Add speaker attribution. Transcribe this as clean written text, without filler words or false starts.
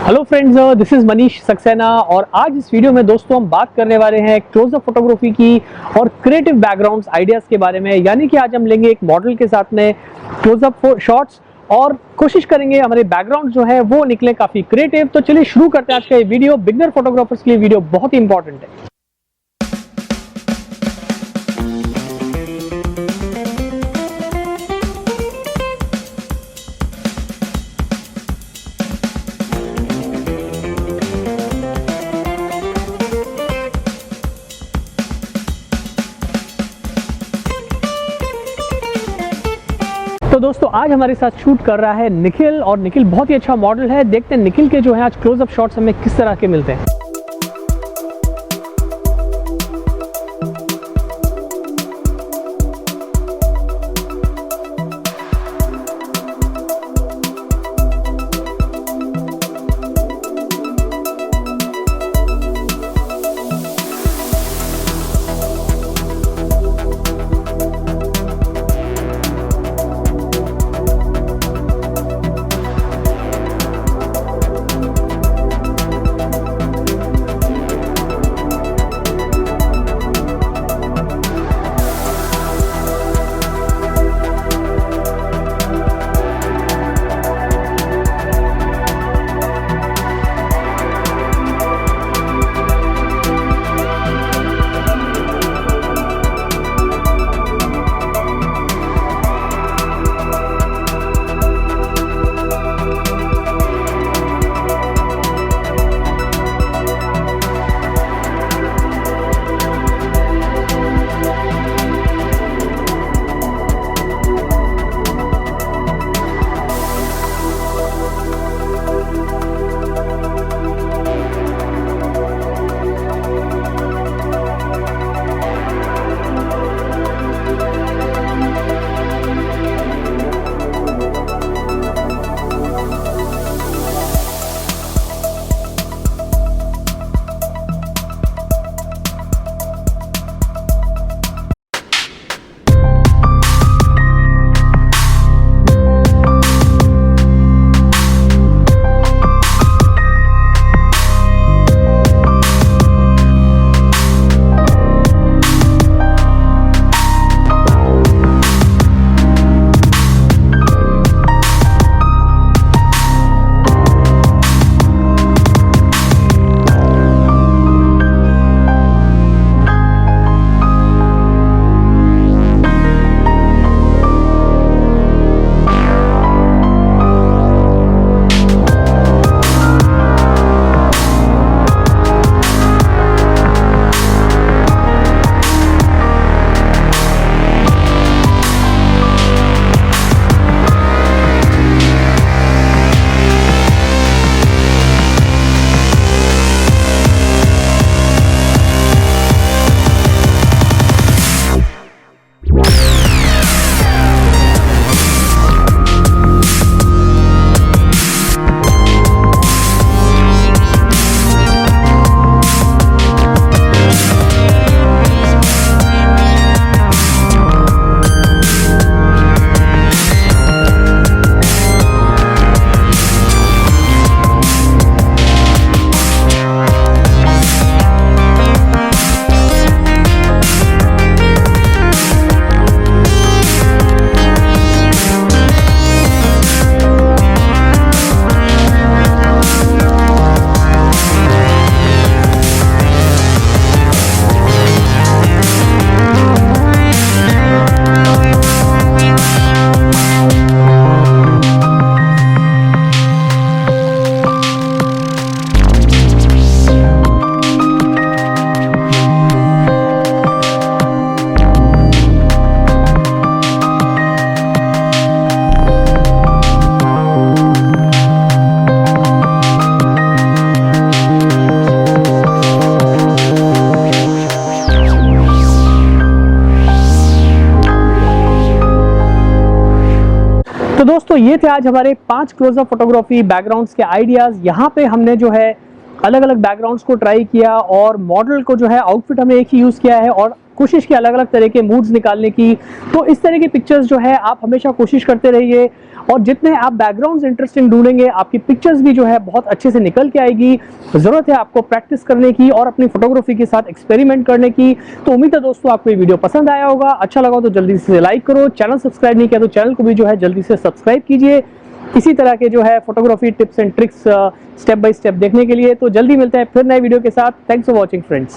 Speaker 1: Hello friends, this is Manish Saxena और आज इस वीडियो में दोस्तों हम बात करने वाले हैं क्लोजअप फोटोग्राफी की और क्रिएटिव बैकग्राउंड्स आइडियाज के बारे में। यानी कि आज हम लेंगे एक मॉडल के साथ में क्लोजअप शॉट्स और कोशिश करेंगे हमारे बैकग्राउंड जो है वो निकले काफी क्रिएटिव। तो चलिए शुरू करते हैं आज का ये वीडियो। बिगिनर फोटोग्राफर्स के लिए वीडियो बहुत ही इंपॉर्टेंट है। तो दोस्तों आज हमारे साथ शूट कर रहा है निखिल और निखिल बहुत ही अच्छा मॉडल है। देखते हैं निखिल के जो है आज क्लोजअप शॉट्स हमें किस तरह के मिलते हैं। तो दोस्तों ये थे आज हमारे 5 क्लोजअप फोटोग्राफी बैकग्राउंड्स के आइडियाज। यहाँ पे हमने जो है अलग अलग बैकग्राउंड्स को ट्राई किया और मॉडल को जो है आउटफिट हमने एक ही यूज़ किया है और कोशिश की अलग अलग तरह के मूड्स निकालने की। तो इस तरह की पिक्चर्स जो है आप हमेशा कोशिश करते रहिए, और जितने आप बैकग्राउंड्स इंटरेस्टिंग ढूंढेंगे आपकी पिक्चर्स भी जो है बहुत अच्छे से निकल के आएगी। जरूरत है आपको प्रैक्टिस करने की और अपनी फोटोग्राफी के साथ एक्सपेरिमेंट करने की। तो उम्मीद है दोस्तों आपको ये वीडियो पसंद आया होगा, अच्छा लगा तो जल्दी से लाइक करो, चैनल सब्सक्राइब नहीं किया तो चैनल को भी जो है जल्दी से सब्सक्राइब कीजिए इसी तरह के जो है photography tips and tricks step by step देखने के लिए। तो जल्दी मिलते हैं फिर नए वीडियो के साथ। Thanks for watching friends.